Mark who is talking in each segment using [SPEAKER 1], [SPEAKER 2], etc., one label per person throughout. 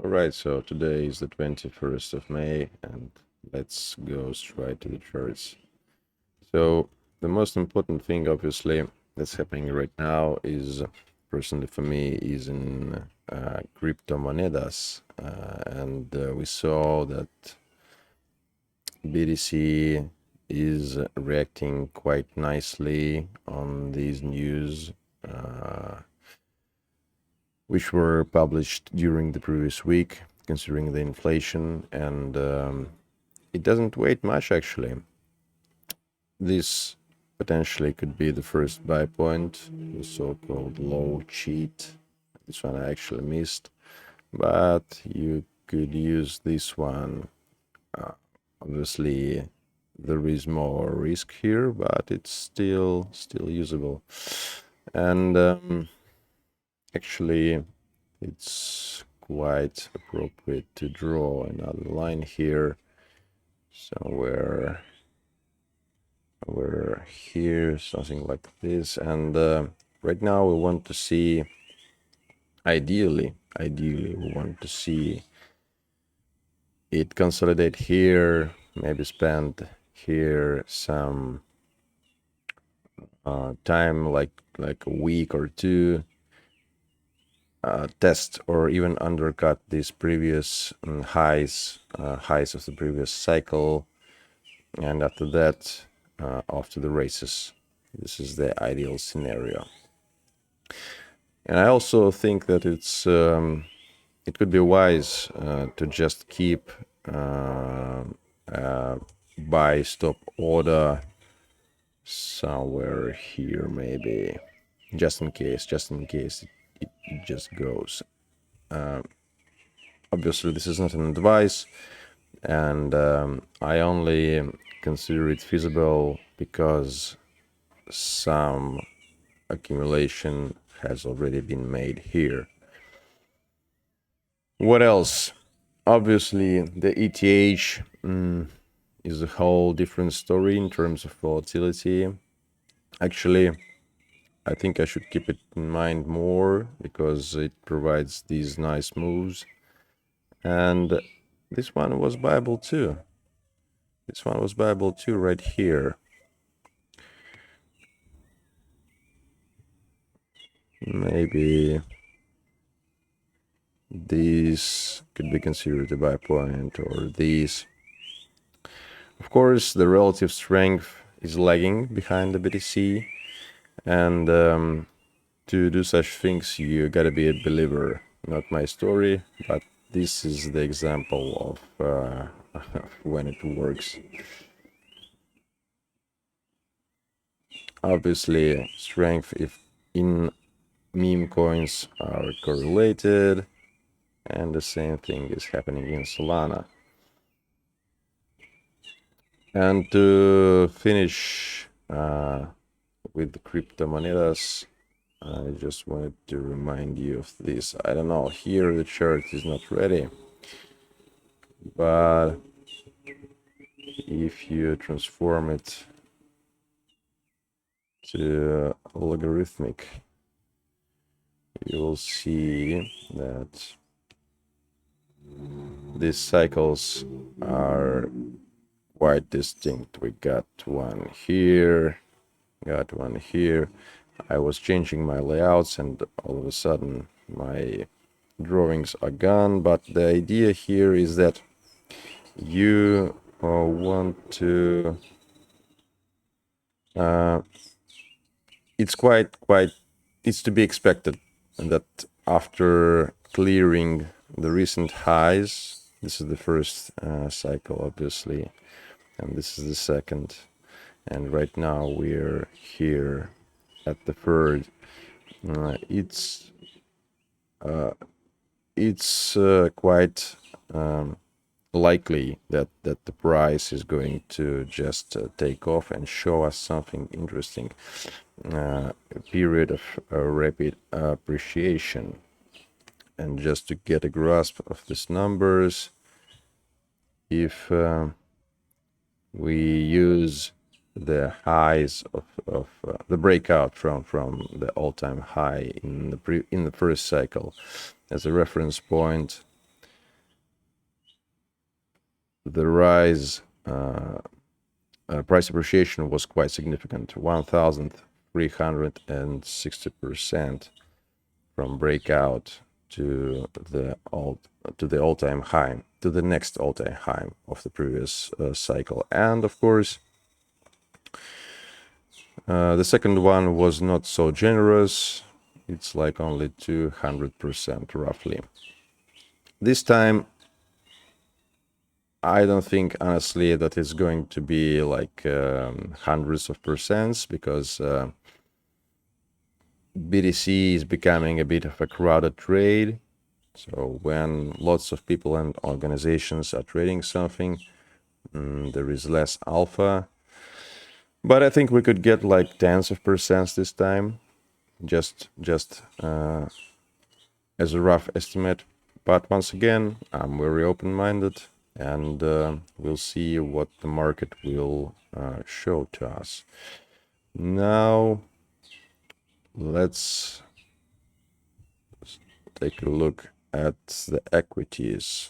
[SPEAKER 1] All right, so today is the 21st of May, and let's go straight to the charts. So the most important thing, obviously, that's happening right now is, personally for me, is in cryptomonedas, and we saw that BTC is reacting quite nicely on these news, uh, which were published during the previous week, considering the inflation, and it doesn't wait much actually. This potentially could be the first buy point, the so-called low cheat. This one I actually missed, but you could use this one. Obviously, there is more risk here, but it's still usable. And actually, it's quite appropriate to draw another line here, somewhere over here, something like this. And right now we want to see, ideally we want to see it consolidate here, maybe spend here some time, like a week or two, test or even undercut these previous highs of the previous cycle, and after that off to the races. This is the ideal scenario. And I also think that it could be wise to just keep buy stop order somewhere here, maybe, just in case it just goes. Obviously, this is not an advice, and I only consider it feasible because some accumulation has already been made here. What else? Obviously, the ETH is a whole different story in terms of volatility. Actually, I think I should keep it in mind more because it provides these nice moves. And this one was buyable too. This one was buyable too right here. Maybe this could be considered a buy point, or these. Of course, the relative strength is lagging behind the BTC, and to do such things, you gotta be a believer. Not my story, but this is the example of when it works. Obviously, strength if in meme coins are correlated, and the same thing is happening in Solana. And to finish with the cryptomonedas, I just wanted to remind you of this. I don't know, here the chart is not ready, but if you transform it to logarithmic, you will see that these cycles are quite distinct. We got one here, got one here. I was changing my layouts and all of a sudden my drawings are gone, but the idea here is that you want to it's to be expected that after clearing the recent highs, this is the first cycle obviously, and this is the second, and right now we're here at the third. It's quite likely that the price is going to just take off and show us something interesting, a period of rapid appreciation. And just to get a grasp of these numbers, if we use the highs of the breakout from the all-time high in the first cycle as a reference point, the rise, price appreciation was quite significant, 1,360% from breakout to the all-time high, to the next all-time high of the previous cycle. And of course, the second one was not so generous. It's like only 200% roughly. This time, I don't think honestly that it's going to be like hundreds of percents, because BTC is becoming a bit of a crowded trade. So when lots of people and organizations are trading something, there is less alpha. But I think we could get like tens of percents this time, just as a rough estimate. But once again, I'm very open-minded, and we'll see what the market will show to us. Now, let's take a look at the equities.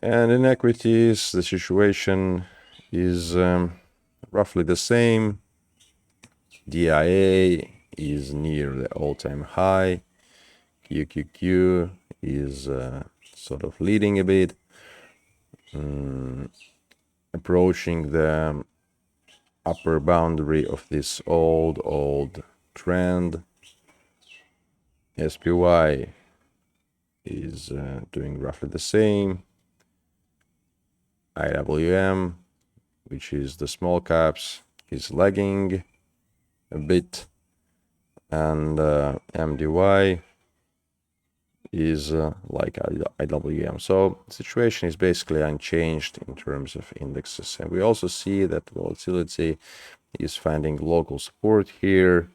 [SPEAKER 1] And in equities, the situation is roughly the same. DIA is near the all-time high. QQQ is sort of leading a bit, approaching the upper boundary of this old trend. SPY is doing roughly the same. IWM, which is the small caps, is lagging a bit, and MDY is like IWM. So the situation is basically unchanged in terms of indexes. And we also see that volatility is finding local support here.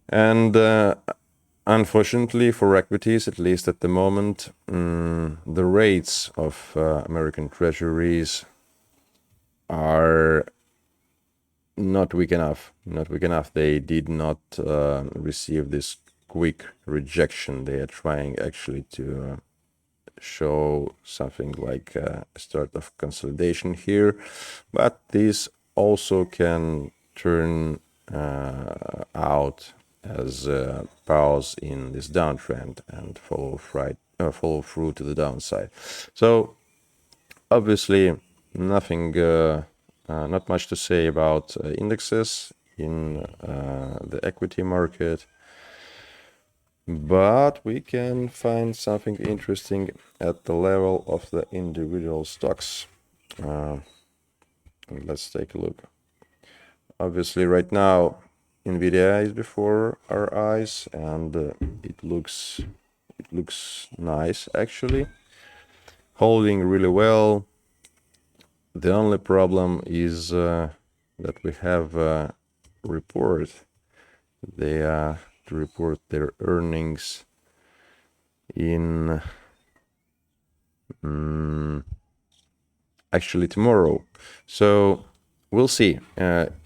[SPEAKER 1] And unfortunately for equities, at least at the moment, the rates of American treasuries are not weak enough. They did not receive this quick rejection. They are trying actually to show something like a start of consolidation here, but this also can turn out as a pause in this downtrend and follow through to the downside. So obviously nothing, not much to say about indexes in the equity market, but we can find something interesting at the level of the individual stocks. Let's take a look. Obviously right now NVDA is before our eyes, and it looks nice actually, holding really well. The only problem is that we have a report. They are to report their earnings in actually tomorrow. So we'll see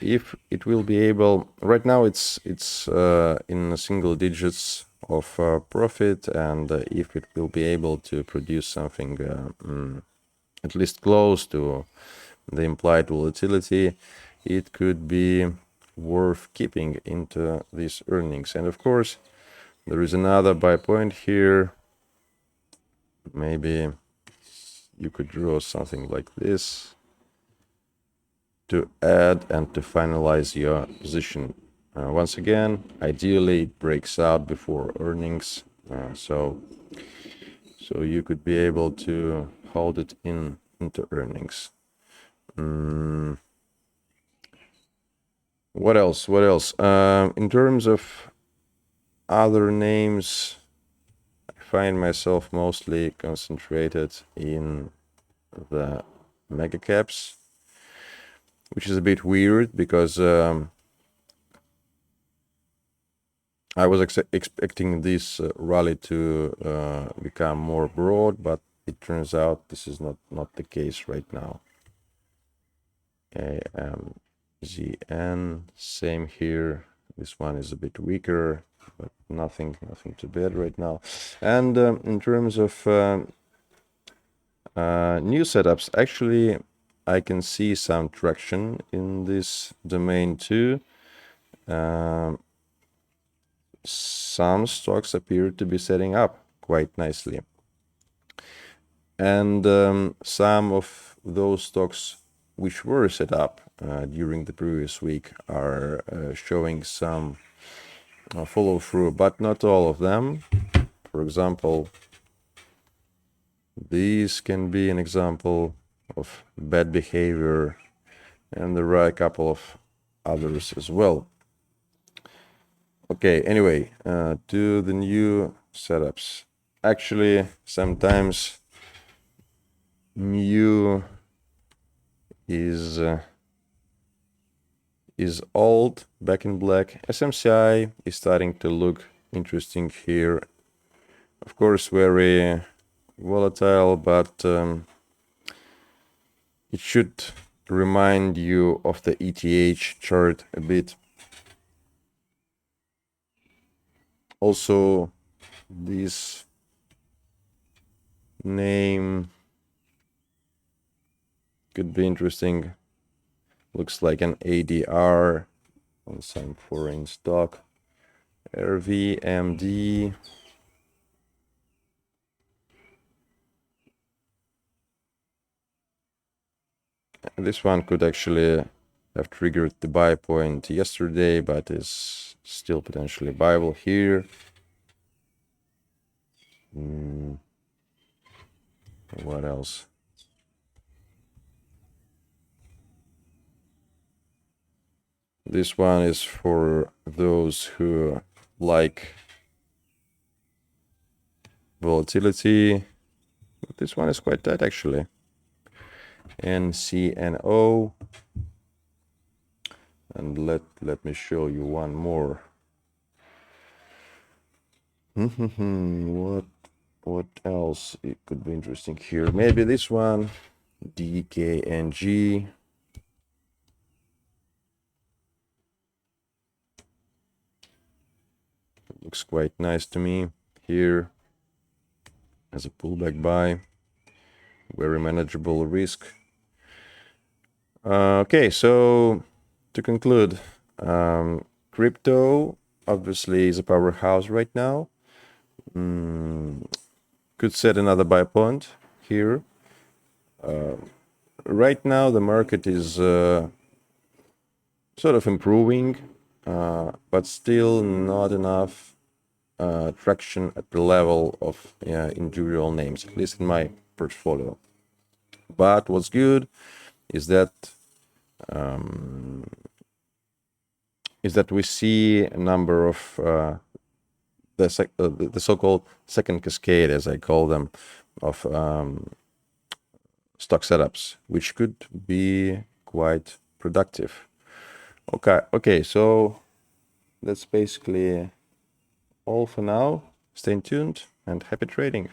[SPEAKER 1] if it will be able. Right now it's in single digits of profit, and if it will be able to produce something at least close to the implied volatility, it could be worth keeping into these earnings. And of course, there is another buy point here. Maybe you could draw something like this to add and to finalize your position. Once again, ideally it breaks out before earnings, so you could be able to hold it into earnings. What else? In terms of other names, I find myself mostly concentrated in the mega caps, which is a bit weird because I was expecting this rally to become more broad, but it turns out this is not the case right now. AMZN, same here. This one is a bit weaker, but nothing too bad right now. And in terms of new setups, actually, I can see some traction in this domain too. Some stocks appear to be setting up quite nicely. And some of those stocks which were set up during the previous week are showing some follow through, but not all of them. For example, these can be an example of bad behavior, and there are a couple of others as well. Okay, anyway, to the new setups. Actually, sometimes new is old, back in black. SMCI is starting to look interesting here. Of course, very volatile, but it should remind you of the ETH chart a bit. Also, this name could be interesting. Looks like an ADR on some foreign stock. RVMD. This one could actually have triggered the buy point yesterday, but is still potentially buyable here. What else? This one is for those who like volatility. This one is quite tight actually. NCNO. And let me show you one more. What else? It could be interesting here. Maybe this one, DKNG. Looks quite nice to me here as a pullback buy. Very manageable risk. Okay, so to conclude, crypto obviously is a powerhouse right now. Could set another buy point here. Right now, the market is sort of improving, but still not enough traction at the level of individual names, at least in my portfolio. But what's good is that we see a number of the so-called second cascade, as I call them, of stock setups, which could be quite productive. Okay, so that's basically all for now. Stay tuned and happy trading.